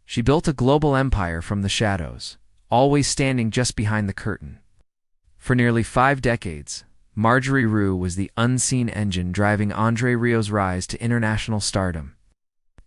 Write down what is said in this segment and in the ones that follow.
She built a global empire from the shadows, always standing just behind the curtain. For nearly 5 decades, André Rieu was the unseen engine driving André Rieu's rise to international stardom.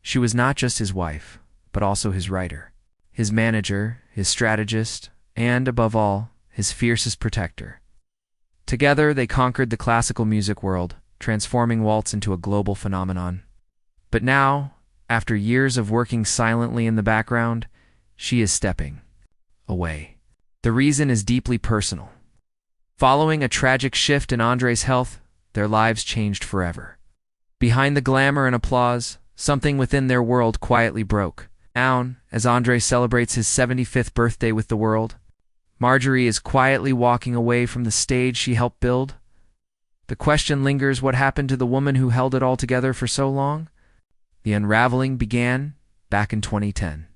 She was not just his wife, but also his writer, his manager, his strategist, and, above all, his fiercest protector. Together, they conquered the classical music world, transforming waltz into a global phenomenon. But now, after years of working silently in the background, she is stepping away. The reason is deeply personal. Following a tragic shift in André's health, their lives changed forever. Behind the glamour and applause, something within their world quietly broke. Now, as André celebrates his 75th birthday with the world, Marjorie is quietly walking away from the stage she helped build. The question lingers: what happened to the woman who held it all together for so long? The unraveling began back in 2010,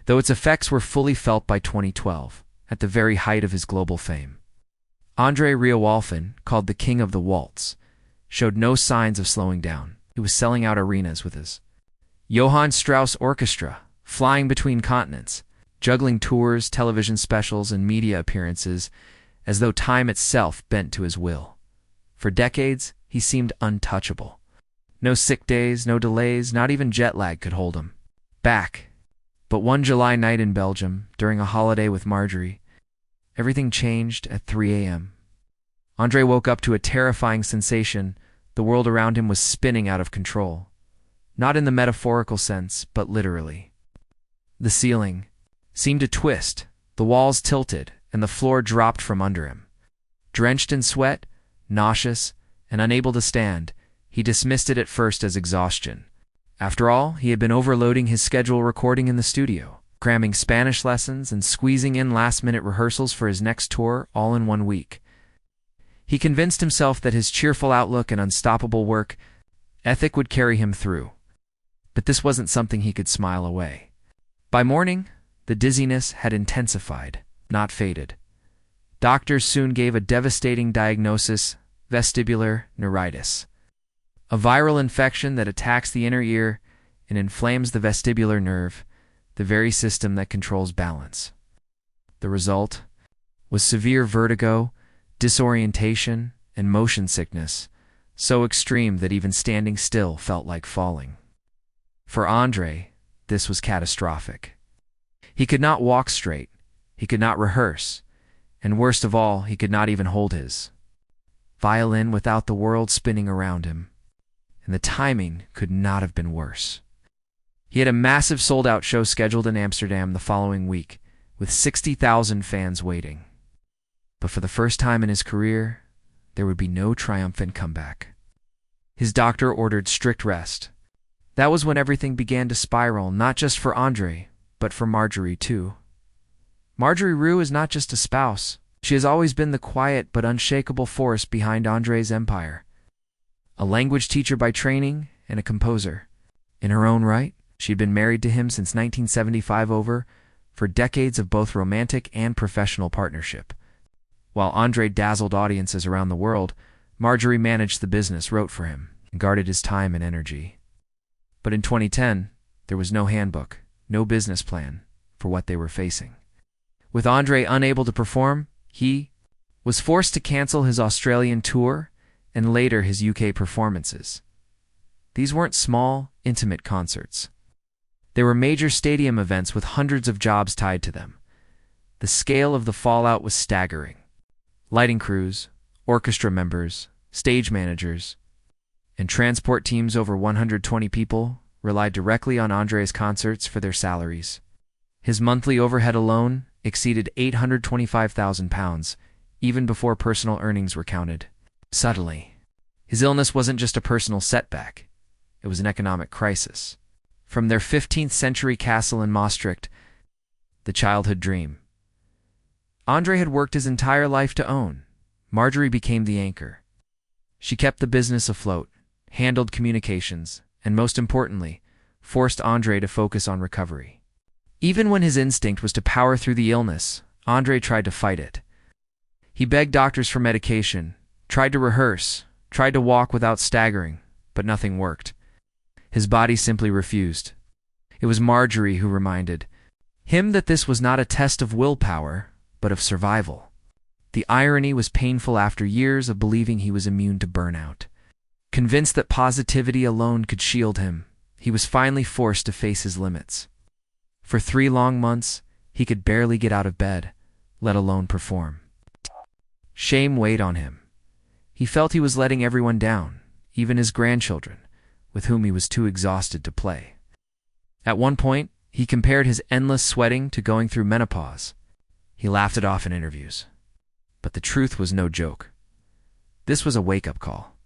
though its effects were fully felt by 2012, at the very height of his global fame. André Rieu, often called the King of the Waltz, showed no signs of slowing down. He was selling out arenas with his Johann Strauss Orchestra, flying between continents, juggling tours, television specials, and media appearances as though time itself bent to his will. For decades, he seemed untouchable. No sick days, no delays, not even jet lag could hold him back. But one July night in Belgium, during a holiday with Marjorie, everything changed at 3 a.m. André woke up to a terrifying sensation. The world around him was spinning out of control. Not in the metaphorical sense, but literally. The ceiling seemed to twist, the walls tilted, and the floor dropped from under him. Drenched in sweat, nauseous, and unable to stand, he dismissed it at first as exhaustion. After all, he had been overloading his schedule recording in the studio, cramming Spanish lessons and squeezing in last-minute rehearsals for his next tour all in 1 week. He convinced himself that his cheerful outlook and unstoppable work ethic would carry him through. But this wasn't something he could smile away. By morning, the dizziness had intensified, not faded. Doctors soon gave a devastating diagnosis: vestibular neuritis, a viral infection that attacks the inner ear and inflames the vestibular nerve, the very system that controls balance. The result was severe vertigo, disorientation, and motion sickness, so extreme that even standing still felt like falling. For André, this was catastrophic. He could not walk straight, he could not rehearse, and worst of all, he could not even hold his violin without the world spinning around him. And the timing could not have been worse. He had a massive sold-out show scheduled in Amsterdam the following week, with 60,000 fans waiting. But for the first time in his career, there would be no triumphant comeback. His doctor ordered strict rest. That was when everything began to spiral, not just for André, but for Marjorie too. André Rieu is not just a spouse. She has always been the quiet but unshakable force behind André's empire. A language teacher by training and a composer. In her own right, she'd been married to him since 1975 for decades of both romantic and professional partnership. While André dazzled audiences around the world, Marjorie managed the business, wrote for him, and guarded his time and energy. But in 2010, there was no handbook, no business plan for what they were facing. With André unable to perform, he was forced to cancel his Australian tour and later his UK performances. These weren't small, intimate concerts. They were major stadium events with hundreds of jobs tied to them. The scale of the fallout was staggering. Lighting crews, orchestra members, stage managers, and transport teams over 120 people relied directly on André's concerts for their salaries. His monthly overhead alone exceeded £825,000, even before personal earnings were counted. Suddenly, his illness wasn't just a personal setback, it was an economic crisis. From their 15th century castle in Maastricht, the childhood dream André had worked his entire life to own, Marjorie became the anchor. She kept the business afloat, handled communications, and most importantly, forced André to focus on recovery. Even when his instinct was to power through the illness, André tried to fight it. He begged doctors for medication, tried to rehearse, tried to walk without staggering, but nothing worked. His body simply refused. It was Marjorie who reminded him that this was not a test of willpower, but of survival. The irony was painful after years of believing he was immune to burnout. Convinced that positivity alone could shield him, he was finally forced to face his limits. For 3 long months, he could barely get out of bed, let alone perform. Shame weighed on him. He felt he was letting everyone down, even his grandchildren, with whom he was too exhausted to play. At one point, he compared his endless sweating to going through menopause. He laughed it off in interviews. But the truth was no joke. This was a wake-up call.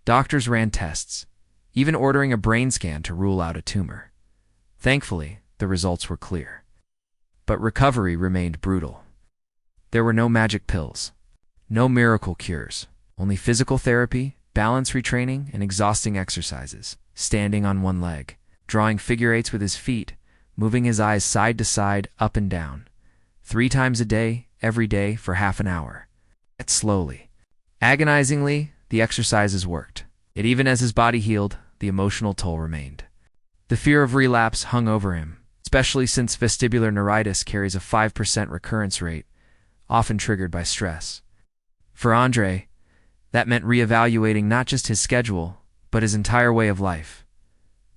Doctors ran tests, even ordering a brain scan to rule out a tumor. Thankfully, the results were clear. But recovery remained brutal. There were no magic pills, no miracle cures, only physical therapy, balance retraining, and exhausting exercises, standing on one leg, drawing figure eights with his feet, moving his eyes side to side, up and down, 3 times a day, every day, for half an hour. Yet slowly, agonizingly, the exercises worked. Yet even as his body healed, the emotional toll remained. The fear of relapse hung over him, especially since vestibular neuritis carries a 5% recurrence rate, often triggered by stress. For André, that meant reevaluating not just his schedule, but his entire way of life.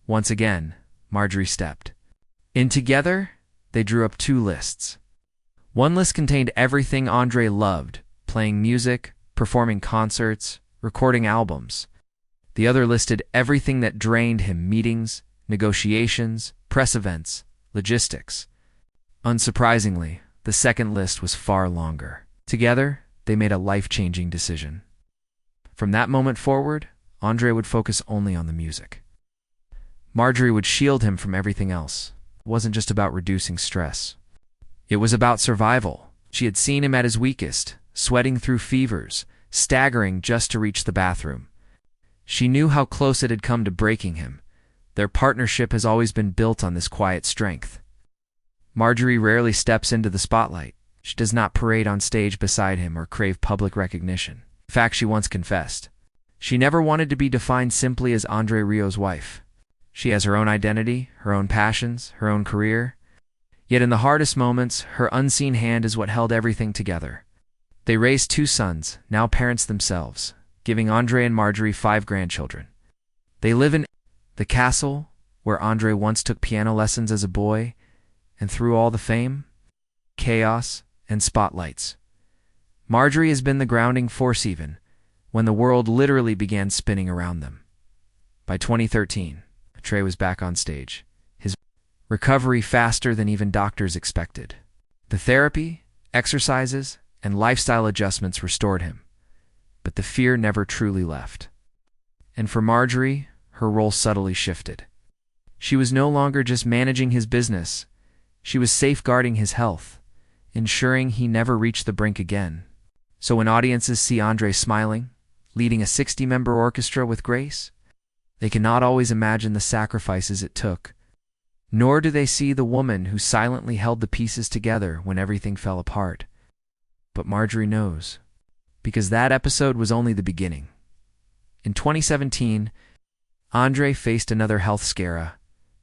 Once again, Marjorie stepped in. Together, they drew up 2 lists. One list contained everything André loved, playing music, performing concerts, recording albums. The other listed everything that drained him: meetings, negotiations, press events, logistics. Unsurprisingly, the second list was far longer. Together, they made a life-changing decision. From that moment forward, André would focus only on the music. Marjorie would shield him from everything else. It wasn't just about reducing stress. It was about survival. She had seen him at his weakest, sweating through fevers, staggering just to reach the bathroom. She knew how close it had come to breaking him. Their partnership has always been built on this quiet strength. Marjorie rarely steps into the spotlight. She does not parade on stage beside him or crave public recognition. In fact, she once confessed, she never wanted to be defined simply as André Rieu's wife. She has her own identity, her own passions, her own career. Yet in the hardest moments, her unseen hand is what held everything together. They raised 2 sons, now parents themselves, giving André and Marjorie 5 grandchildren. They live in the castle where André once took piano lessons as a boy, and through all the fame, chaos, and spotlights, Marjorie has been the grounding force even when the world literally began spinning around them. By 2013, André was back on stage, his recovery faster than even doctors expected. The therapy, exercises, and lifestyle adjustments restored him, but the fear never truly left. And for Marjorie, her role subtly shifted. She was no longer just managing his business. She was safeguarding his health, ensuring he never reached the brink again. So when audiences see André smiling, leading a 60-member orchestra with grace, they cannot always imagine the sacrifices it took, nor do they see the woman who silently held the pieces together when everything fell apart. But Marjorie knows, because that episode was only the beginning. In 2017, André faced another health scare, a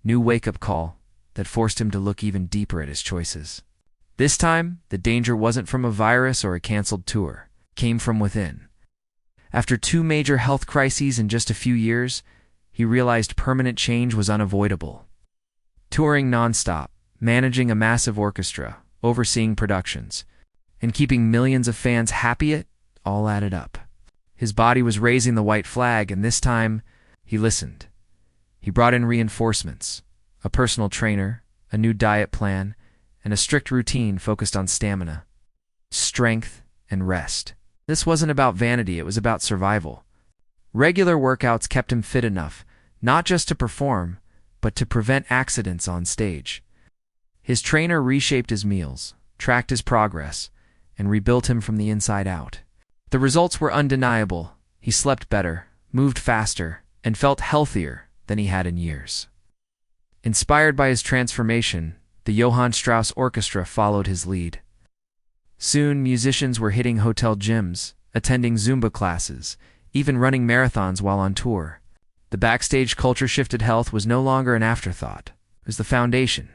new wake-up call that forced him to look even deeper at his choices. This time, the danger wasn't from a virus or a canceled tour. It came from within. After 2 major health crises in just a few years, he realized permanent change was unavoidable. Touring nonstop, managing a massive orchestra, overseeing productions, and keeping millions of fans happy, it all added up. His body was raising the white flag, and this time, he listened. He brought in reinforcements, a personal trainer, a new diet plan, and a strict routine focused on stamina, strength, and rest. This wasn't about vanity, it was about survival. Regular workouts kept him fit enough, not just to perform, but to prevent accidents on stage. His trainer reshaped his meals, tracked his progress, and rebuilt him from the inside out. The results were undeniable. He slept better, moved faster, and felt healthier than he had in years. Inspired by his transformation, the Johann Strauss Orchestra followed his lead. Soon, musicians were hitting hotel gyms, attending Zumba classes, even running marathons while on tour. The backstage culture shifted. Health was no longer an afterthought. It is the foundation.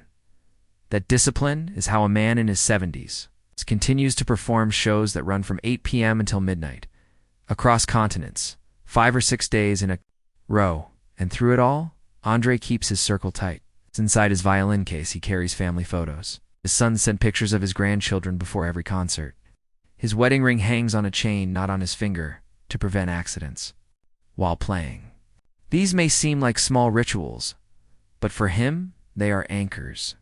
That discipline is how a man in his 70s continues to perform shows that run from 8 p.m. until midnight, across continents, 5 or 6 days in a row. And through it all, André keeps his circle tight. It's inside his violin case he carries family photos. His sons send pictures of his grandchildren before every concert. His wedding ring hangs on a chain, not on his finger, to prevent accidents while playing. These may seem like small rituals, but for him, they are anchors.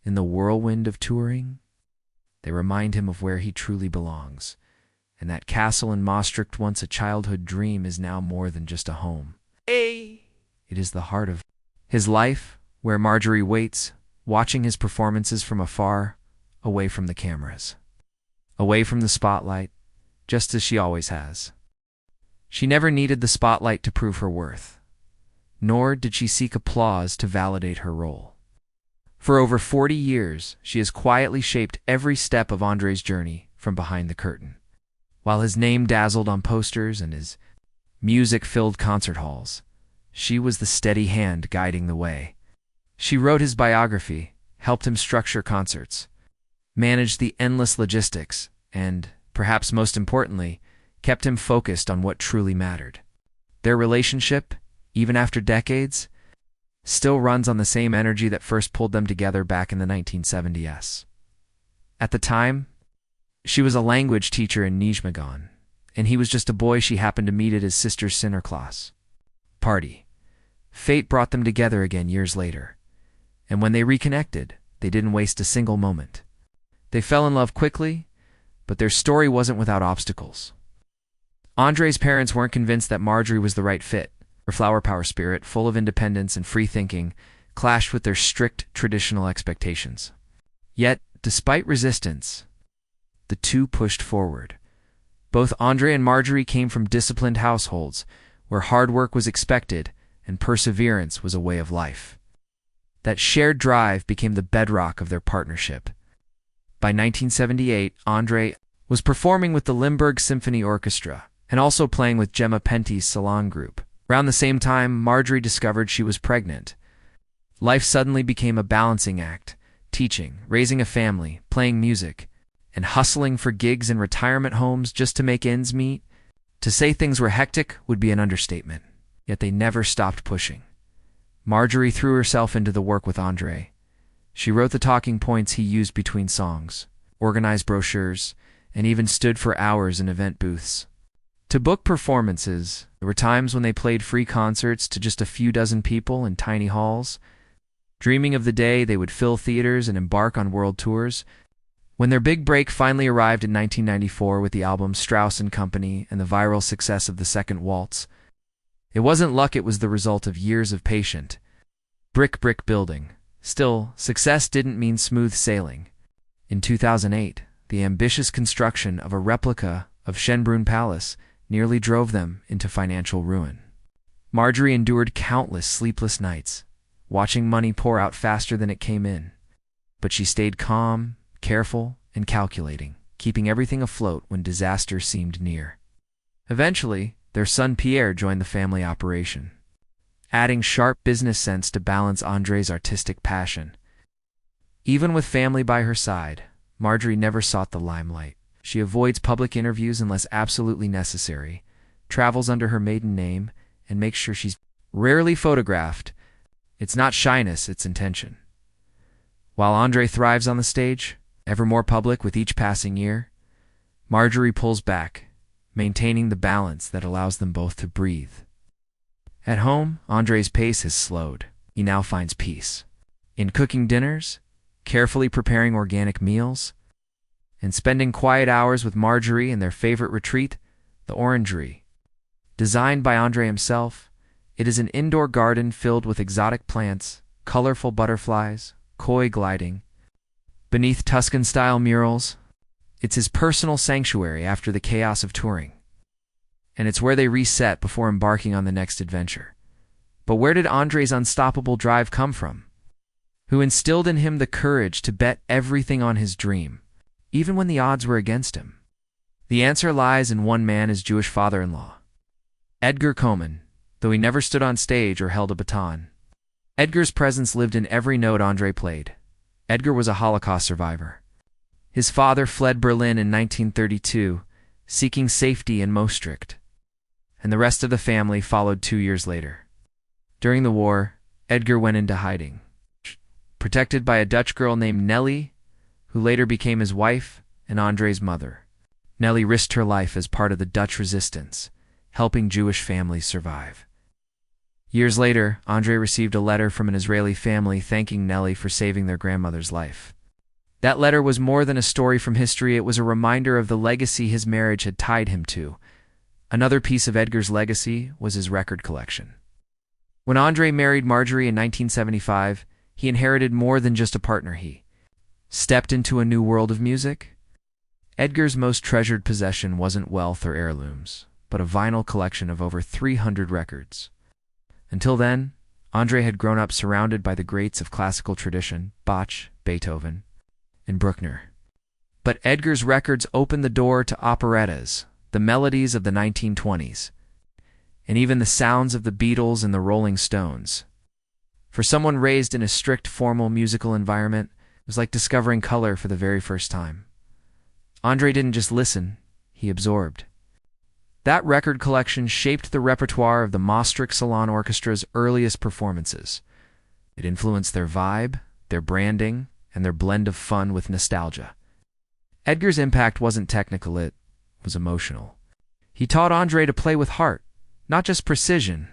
In the whirlwind of touring, they remind him of where he truly belongs, and that castle in Maastricht, once a childhood dream, is now more than just a home. It is the heart of his life, where Marjorie waits, watching his performances from afar, away from the cameras, away from the spotlight, just as she always has. She never needed the spotlight to prove her worth, nor did she seek applause to validate her role. For over 40 years, she has quietly shaped every step of André's journey from behind the curtain. While his name dazzled on posters and his music filled concert halls, she was the steady hand guiding the way. She wrote his biography, helped him structure concerts, managed the endless logistics, and, perhaps most importantly, kept him focused on what truly mattered. Their relationship, even after decades, still runs on the same energy that first pulled them together back in the 1970s. At the time, she was a language teacher in Nijmegen, and he was just a boy she happened to meet at his sister's Sinterklaas party. Fate brought them together again years later, and when they reconnected, they didn't waste a single moment. They fell in love quickly, but their story wasn't without obstacles. André's parents weren't convinced that Marjorie was the right fit. Her flower power spirit, full of independence and free thinking, clashed with their strict traditional expectations. Yet, despite resistance, the two pushed forward. Both André and Marjorie came from disciplined households, where hard work was expected and perseverance was a way of life. That shared drive became the bedrock of their partnership. By 1978, André was performing with the Limburg Symphony Orchestra and also playing with Gemma Penty's Salon group. Around the same time, Marjorie discovered she was pregnant. Life suddenly became a balancing act, teaching, raising a family, playing music, and hustling for gigs in retirement homes just to make ends meet. To say things were hectic would be an understatement, yet they never stopped pushing. Marjorie threw herself into the work with André. She wrote the talking points he used between songs, organized brochures, and even stood for hours in event booths. To book performances, there were times when they played free concerts to just a few dozen people in tiny halls. Dreaming of the day they would fill theaters and embark on world tours. When their big break finally arrived in 1994 with the album Strauss & Company and the viral success of the Second Waltz, it wasn't luck, it was the result of years of patient, brick building. Still, success didn't mean smooth sailing. In 2008, the ambitious construction of a replica of Schönbrunn Palace nearly drove them into financial ruin. Marjorie endured countless sleepless nights, watching money pour out faster than it came in. But she stayed calm, careful, and calculating, keeping everything afloat when disaster seemed near. Eventually, their son Pierre joined the family operation, adding sharp business sense to balance André's artistic passion. Even with family by her side, Marjorie never sought the limelight. She avoids public interviews unless absolutely necessary, travels under her maiden name, and makes sure she's rarely photographed. It's not shyness, it's intention. While André thrives on the stage, ever more public with each passing year, Marjorie pulls back, maintaining the balance that allows them both to breathe. At home, André's pace has slowed. He now finds peace in cooking dinners, carefully preparing organic meals, and spending quiet hours with Marjorie in their favorite retreat, the Orangery. Designed by André himself, it is an indoor garden filled with exotic plants, colorful butterflies, koi gliding. Beneath Tuscan-style murals, it's his personal sanctuary after the chaos of touring. And it's where they reset before embarking on the next adventure. But where did André's unstoppable drive come from? Who instilled in him the courage to bet everything on his dream, even when the odds were against him? The answer lies in one man, his Jewish father-in-law, Edgar Koman, though he never stood on stage or held a baton. Edgar's presence lived in every note André played. Edgar was a Holocaust survivor. His father fled Berlin in 1932, seeking safety in Maastricht, and the rest of the family followed 2 years later. During the war, Edgar went into hiding, protected by a Dutch girl named Nelly, who later became his wife and André's mother. Nelly risked her life as part of the Dutch resistance, helping Jewish families survive. Years later, André received a letter from an Israeli family thanking Nelly for saving their grandmother's life. That letter was more than a story from history, it was a reminder of the legacy his marriage had tied him to. Another piece of Edgar's legacy was his record collection. When André married Marjorie in 1975, he inherited more than just a partner. He stepped into a new world of music. Edgar's most treasured possession wasn't wealth or heirlooms, but a vinyl collection of over 300 records. Until then, André had grown up surrounded by the greats of classical tradition, Bach, Beethoven, and Bruckner. But Edgar's records opened the door to operettas, the melodies of the 1920s, and even the sounds of the Beatles and the Rolling Stones. For someone raised in a strict formal musical environment, it was like discovering color for the very first time. André didn't just listen, he absorbed. That record collection shaped the repertoire of the Maastricht Salon Orchestra's earliest performances. It influenced their vibe, their branding, and their blend of fun with nostalgia. Edgar's impact wasn't technical, it was emotional. He taught André to play with heart, not just precision.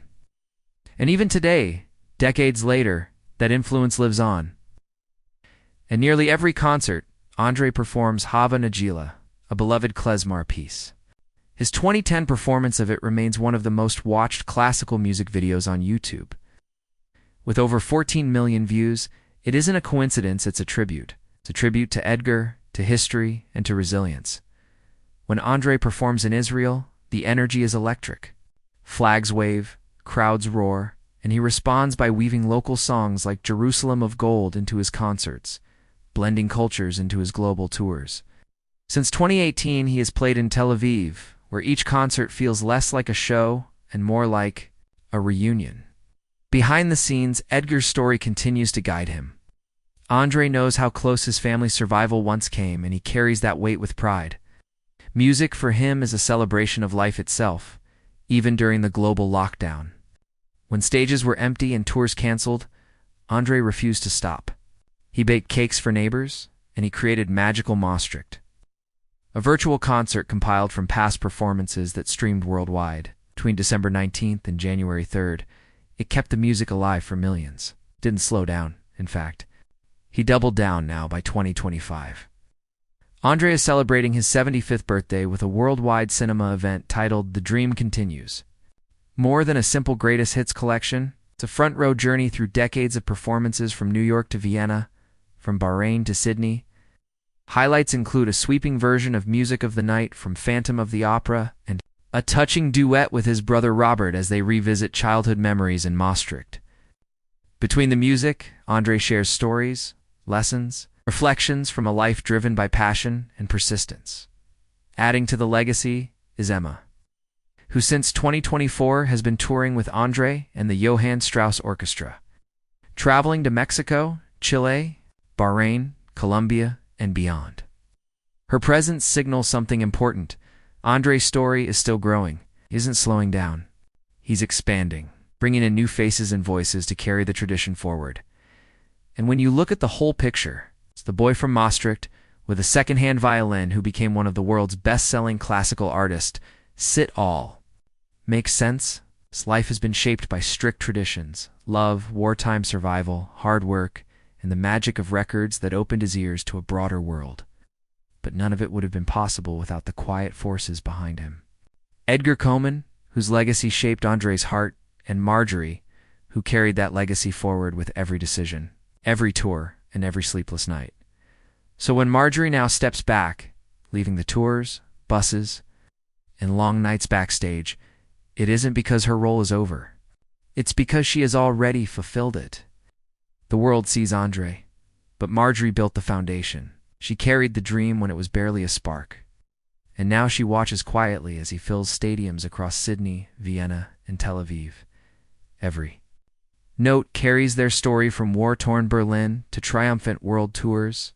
And even today, decades later, that influence lives on. At nearly every concert, André performs Hava Nagila, a beloved klezmer piece. His 2010 performance of it remains one of the most watched classical music videos on YouTube. With over 14 million views, it isn't a coincidence, it's a tribute. It's a tribute to Edgar, to history, and to resilience. When André performs in Israel, the energy is electric. Flags wave, crowds roar, and he responds by weaving local songs like Jerusalem of Gold into his concerts, blending cultures into his global tours. Since 2018, he has played in Tel Aviv, where each concert feels less like a show and more like a reunion. Behind the scenes, Edgar's story continues to guide him. André knows how close his family's survival once came, and he carries that weight with pride. Music for him is a celebration of life itself, even during the global lockdown. When stages were empty and tours canceled, André refused to stop. He baked cakes for neighbors, and he created Magical Maastricht, a virtual concert compiled from past performances that streamed worldwide. Between December 19th and January 3rd, it kept the music alive for millions. Didn't slow down, in fact. He doubled down now by 2025. André is celebrating his 75th birthday with a worldwide cinema event titled The Dream Continues. More than a simple greatest hits collection, it's a front-row journey through decades of performances from New York to Vienna, from Bahrain to Sydney. Highlights include a sweeping version of Music of the Night from Phantom of the Opera and a touching duet with his brother Robert as they revisit childhood memories in Maastricht. Between the music, André shares stories, lessons, reflections from a life driven by passion and persistence. Adding to the legacy is Emma, who since 2024 has been touring with André and the Johann Strauss Orchestra, traveling to Mexico, Chile, Bahrain, Colombia, and beyond. Her presence signals something important. André's story is still growing. He isn't slowing down. He's expanding, bringing in new faces and voices to carry the tradition forward. And when you look at the whole picture, it's the boy from Maastricht with a second-hand violin who became one of the world's best-selling classical artists. Sit all. Makes sense? His life has been shaped by strict traditions, love, wartime survival, hard work, and the magic of records that opened his ears to a broader world. But none of it would have been possible without the quiet forces behind him. Edgar Coman, whose legacy shaped André's heart, and Marjorie, who carried that legacy forward with every decision, every tour, and every sleepless night. So when Marjorie now steps back, leaving the tours, buses, and long nights backstage, it isn't because her role is over. It's because she has already fulfilled it. The world sees André, but Marjorie built the foundation. She carried the dream when it was barely a spark. And now she watches quietly as he fills stadiums across Sydney, Vienna, and Tel Aviv. Every Note carries their story from war-torn Berlin to triumphant world tours.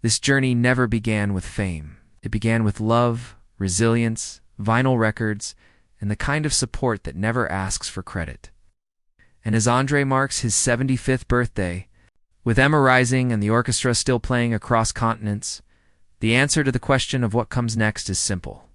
This journey never began with fame. It began with love, resilience, vinyl records, and the kind of support that never asks for credit. And as André marks his 75th birthday, with Emma rising and the orchestra still playing across continents, the answer to the question of what comes next is simple.